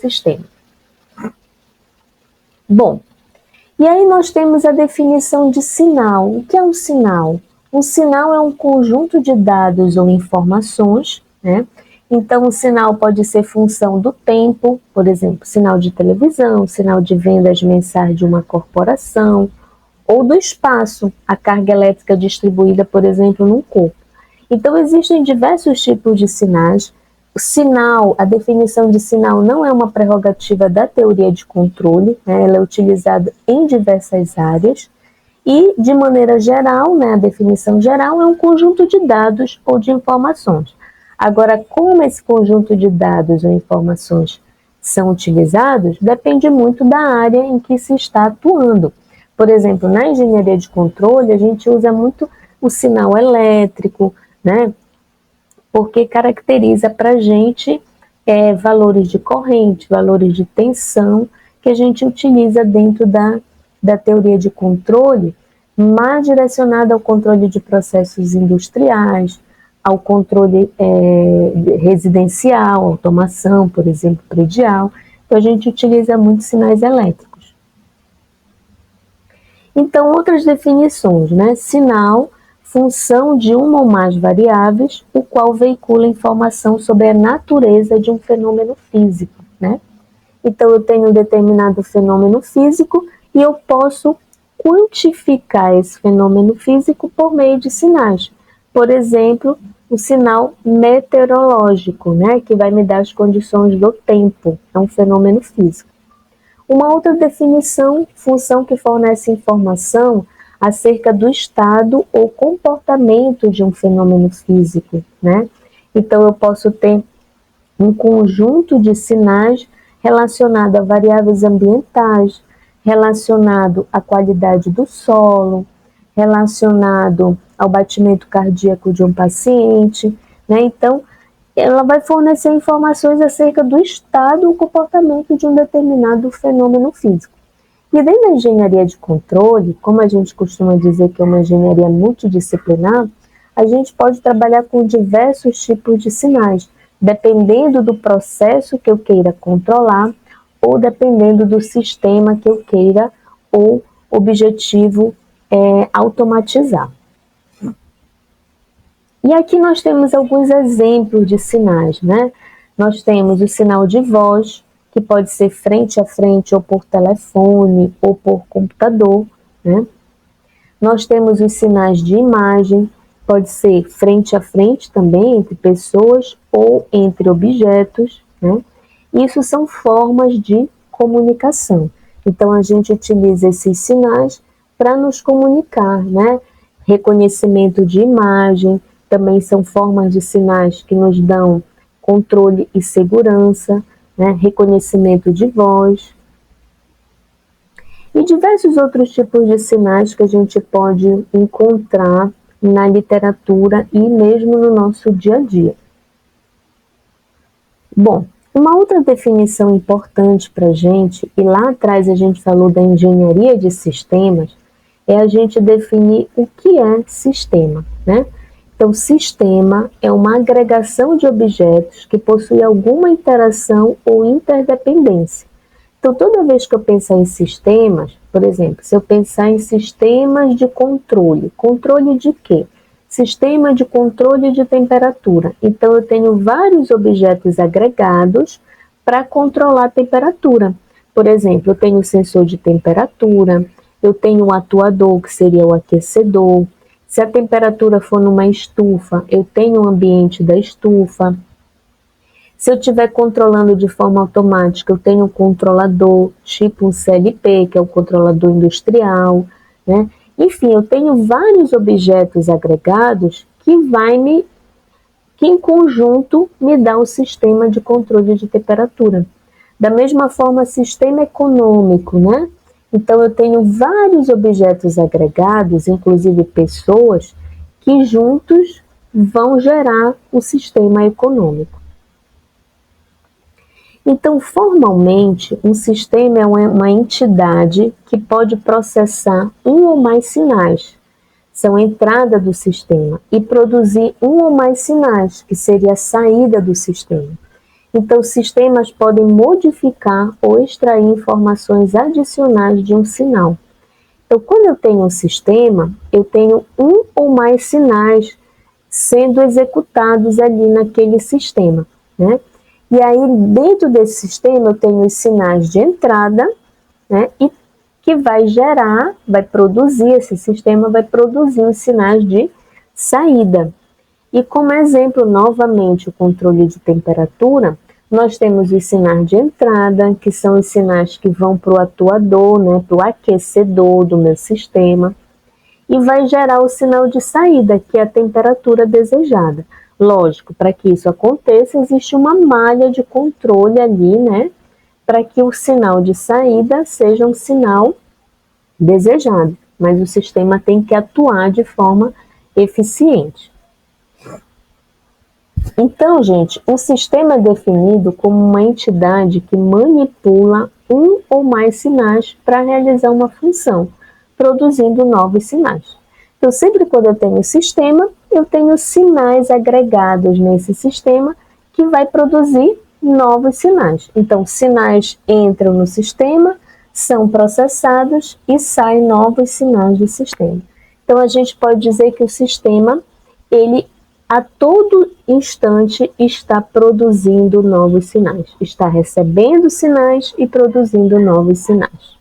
sistema. Bom, e aí nós temos a definição de sinal. O que é um sinal? Um sinal é um conjunto de dados ou informações, né? Então, o sinal pode ser função do tempo, por exemplo, sinal de televisão, sinal de vendas mensais de uma corporação, ou do espaço, a carga elétrica distribuída, por exemplo, num corpo. Então, existem diversos tipos de sinais. O sinal, a definição de sinal não é uma prerrogativa da teoria de controle, né? Ela é utilizada em diversas áreas e, de maneira geral, né, a definição geral é um conjunto de dados ou de informações. Agora, como esse conjunto de dados ou informações são utilizados, depende muito da área em que se está atuando. Por exemplo, na engenharia de controle, a gente usa muito o sinal elétrico, né? Porque caracteriza para a gente valores de corrente, valores de tensão, que a gente utiliza dentro da teoria de controle, mais direcionada ao controle de processos industriais, ao controle residencial, automação, por exemplo, predial. Então, a gente utiliza muito sinais elétricos. Então, outras definições, né? Sinal, função de uma ou mais variáveis, o qual veicula informação sobre a natureza de um fenômeno físico, né? Então, eu tenho um determinado fenômeno físico e eu posso quantificar esse fenômeno físico por meio de sinais. Por exemplo, o sinal meteorológico, né, que vai me dar as condições do tempo, é um fenômeno físico. Uma outra definição, função que fornece informação acerca do estado ou comportamento de um fenômeno físico, né? Então, eu posso ter um conjunto de sinais relacionado a variáveis ambientais, relacionado à qualidade do solo, relacionado ao batimento cardíaco de um paciente, né? Então, ela vai fornecer informações acerca do estado ou comportamento de um determinado fenômeno físico. E dentro da engenharia de controle, como a gente costuma dizer que é uma engenharia multidisciplinar, a gente pode trabalhar com diversos tipos de sinais, dependendo do processo que eu queira controlar ou dependendo do sistema que eu queira ou objetivo automatizar. E aqui nós temos alguns exemplos de sinais, né? Nós temos o sinal de voz, que pode ser frente a frente ou por telefone ou por computador, né? Nós temos os sinais de imagem, pode ser frente a frente também entre pessoas ou entre objetos, né? Isso são formas de comunicação. Então a gente utiliza esses sinais para nos comunicar, né? Reconhecimento de imagem, também são formas de sinais que nos dão controle e segurança, né? Reconhecimento de voz. E diversos outros tipos de sinais que a gente pode encontrar na literatura e mesmo no nosso dia a dia. Bom, uma outra definição importante para a gente, e lá atrás a gente falou da engenharia de sistemas, é a gente definir o que é sistema, né? Então, sistema é uma agregação de objetos que possui alguma interação ou interdependência. Então, toda vez que eu pensar em sistemas, por exemplo, se eu pensar em sistemas de controle, controle de quê? Sistema de controle de temperatura. Então, eu tenho vários objetos agregados para controlar a temperatura. Por exemplo, eu tenho o sensor de temperatura, eu tenho o atuador, que seria o aquecedor. Se a temperatura for numa estufa, eu tenho o ambiente da estufa. Se eu estiver controlando de forma automática, eu tenho um controlador tipo um CLP, que é o controlador industrial, né? Enfim, eu tenho vários objetos agregados que em conjunto me dá o sistema de controle de temperatura. Da mesma forma, sistema econômico, né? Então, eu tenho vários objetos agregados, inclusive pessoas, que juntos vão gerar o sistema econômico. Então, formalmente, um sistema é uma entidade que pode processar um ou mais sinais, são a entrada do sistema, e produzir um ou mais sinais, que seria a saída do sistema. Então, sistemas podem modificar ou extrair informações adicionais de um sinal. Então, quando eu tenho um sistema, eu tenho um ou mais sinais sendo executados ali naquele sistema, né? E aí, dentro desse sistema, eu tenho os sinais de entrada, né? E que vai gerar, vai produzir, esse sistema vai produzir os sinais de saída. E como exemplo, novamente, o controle de temperatura, nós temos os sinais de entrada, que são os sinais que vão para o atuador, né, para o aquecedor do meu sistema, e vai gerar o sinal de saída, que é a temperatura desejada. Lógico, para que isso aconteça, existe uma malha de controle ali, né, para que o sinal de saída seja um sinal desejado, mas o sistema tem que atuar de forma eficiente. Então, gente, um sistema é definido como uma entidade que manipula um ou mais sinais para realizar uma função, produzindo novos sinais. Então, sempre quando eu tenho um sistema, eu tenho sinais agregados nesse sistema que vai produzir novos sinais. Então, sinais entram no sistema, são processados e saem novos sinais do sistema. Então, a gente pode dizer que o sistema, ele a todo instante está produzindo novos sinais, está recebendo sinais e produzindo novos sinais.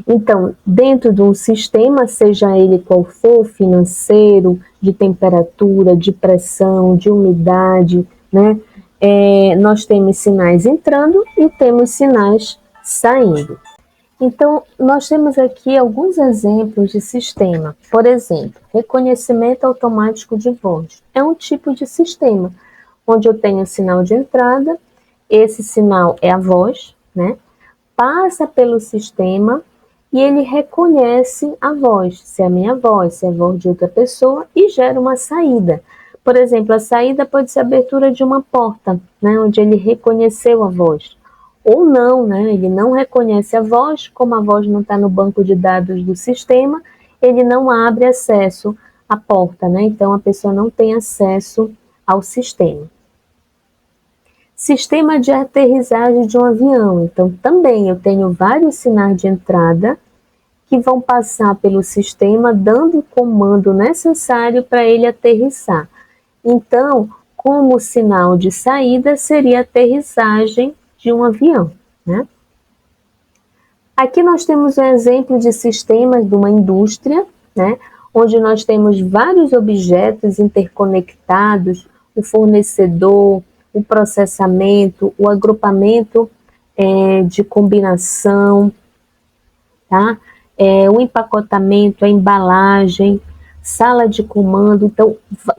Então, dentro de um sistema, seja ele qual for, financeiro, de temperatura, de pressão, de umidade, né? Nós temos sinais entrando e temos sinais saindo. Então, nós temos aqui alguns exemplos de sistema. Por exemplo, reconhecimento automático de voz. É um tipo de sistema, onde eu tenho sinal de entrada, esse sinal é a voz, né? Passa pelo sistema e ele reconhece a voz, se é a minha voz, se é a voz de outra pessoa, e gera uma saída. Por exemplo, a saída pode ser a abertura de uma porta, né? Onde ele reconheceu a voz. Ou não, né? Ele não reconhece a voz, como a voz não está no banco de dados do sistema, ele não abre acesso à porta, né? Então a pessoa não tem acesso ao sistema. Sistema de aterrissagem de um avião. Então também eu tenho vários sinais de entrada que vão passar pelo sistema, dando o comando necessário para ele aterrissar. Então, como sinal de saída, seria a aterrissagem de um avião, né? Aqui nós temos um exemplo de sistemas de uma indústria, né? Onde nós temos vários objetos interconectados, o fornecedor, o processamento, o agrupamento de combinação, tá? O empacotamento, a embalagem, sala de comando, então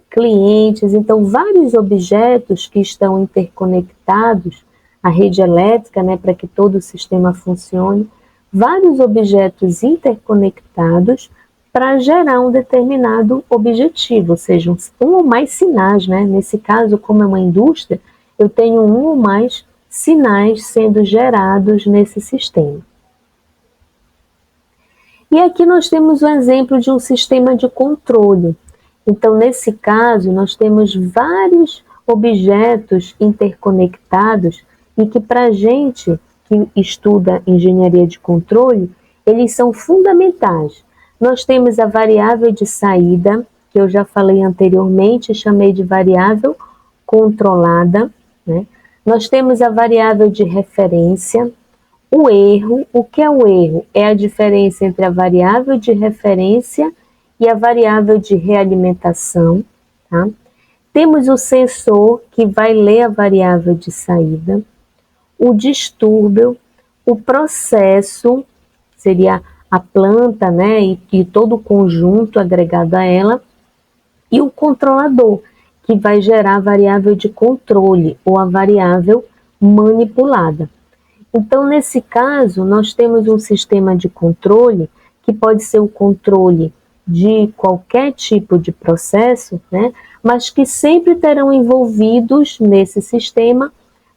clientes, então vários objetos que estão interconectados, a rede elétrica, né, para que todo o sistema funcione, vários objetos interconectados para gerar um determinado objetivo, ou seja, um ou mais sinais, né? Nesse caso, como é uma indústria, eu tenho um ou mais sinais sendo gerados nesse sistema. E aqui nós temos um exemplo de um sistema de controle. Então, nesse caso, nós temos vários objetos interconectados e que, para a gente que estuda engenharia de controle, eles são fundamentais. Nós temos a variável de saída, que eu já falei anteriormente, chamei de variável controlada, né? Nós temos a variável de referência. O erro, o que é o erro? É a diferença entre a variável de referência e a variável de realimentação, tá? Temos o sensor, que vai ler a variável de saída, o distúrbio, o processo, seria a planta, né, e todo o conjunto agregado a ela, e o controlador, que vai gerar a variável de controle ou a variável manipulada. Então, nesse caso, nós temos um sistema de controle que pode ser o controle de qualquer tipo de processo, né? Mas que sempre terão envolvidos nesse sistema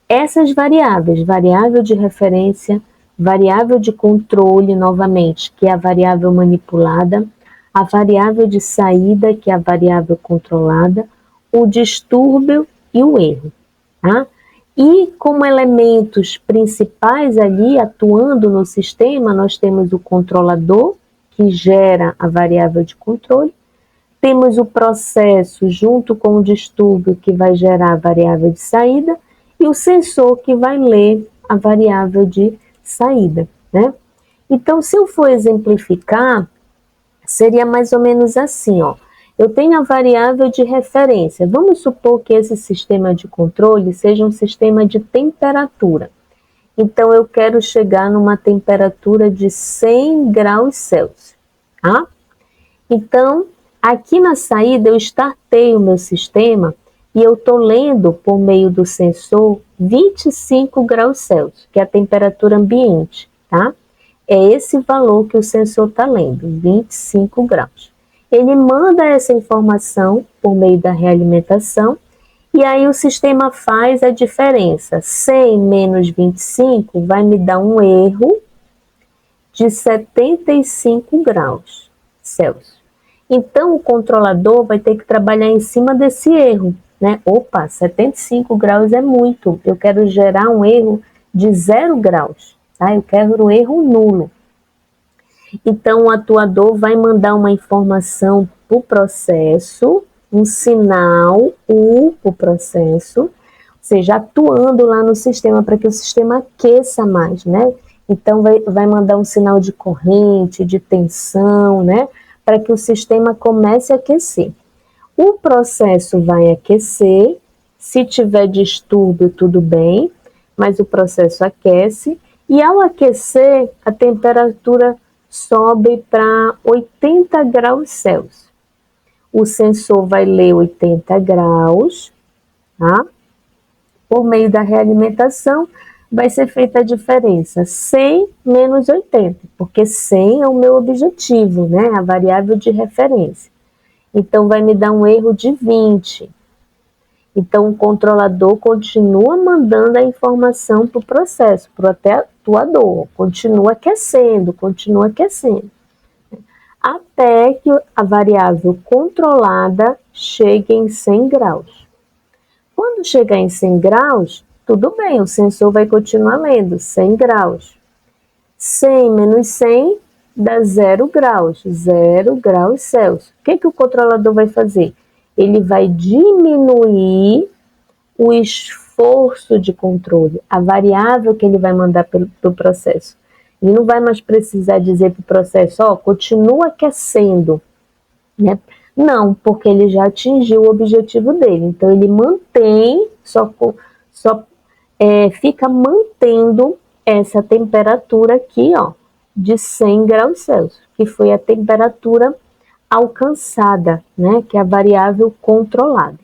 essas variáveis, variável de referência, variável de controle, novamente, que é a variável manipulada, a variável de saída, que é a variável controlada, o distúrbio e o erro. tá? E como elementos principais ali, atuando no sistema, nós temos o controlador, que gera a variável de controle, temos o processo junto com o distúrbio, que vai gerar a variável de saída, e o sensor, que vai ler a variável de saída, né? Então, se eu for exemplificar, seria mais ou menos assim, ó. Eu tenho a variável de referência. Vamos supor que esse sistema de controle seja um sistema de temperatura. Então, eu quero chegar numa temperatura de 100 graus Celsius, tá? Então, aqui na saída, eu startei o meu sistema e eu estou lendo, por meio do sensor, 25 graus Celsius, que é a temperatura ambiente, tá? É esse valor que o sensor está lendo, 25 graus. Ele manda essa informação por meio da realimentação e aí o sistema faz a diferença. 100 menos 25 vai me dar um erro de 75 graus Celsius. Então, o controlador vai ter que trabalhar em cima desse erro, né? Opa, 75 graus é muito, eu quero gerar um erro de 0 graus, tá? Eu quero um erro nulo. Então, o atuador vai mandar uma informação para o processo, um sinal U para o processo, ou seja, atuando lá no sistema para que o sistema aqueça mais, né? Então, vai mandar um sinal de corrente, de tensão, né? Para que o sistema comece a aquecer. O processo vai aquecer, se tiver distúrbio, tudo bem, mas o processo aquece, e ao aquecer, a temperatura sobe para 80 graus Celsius. O sensor vai ler 80 graus, tá? Por meio da realimentação, vai ser feita a diferença 100 menos 80, porque 100 é o meu objetivo, né? A variável de referência. Então, vai me dar um erro de 20. Então, o controlador continua mandando a informação para o processo, para o atuador, continua aquecendo, até que a variável controlada chegue em 100 graus. Quando chegar em 100 graus, tudo bem, o sensor vai continuar lendo 100 graus. 100 menos 100 dá 0 graus, 0 graus Celsius. O que o controlador vai fazer? Ele vai diminuir o esforço de controle, a variável que ele vai mandar para o processo. Ele não vai mais precisar dizer para o processo, ó, continua aquecendo, né? Não, porque ele já atingiu o objetivo dele. Então, ele mantém, fica mantendo essa temperatura aqui, ó, de 100 graus Celsius, que foi a temperatura alcançada, né, que é a variável controlada.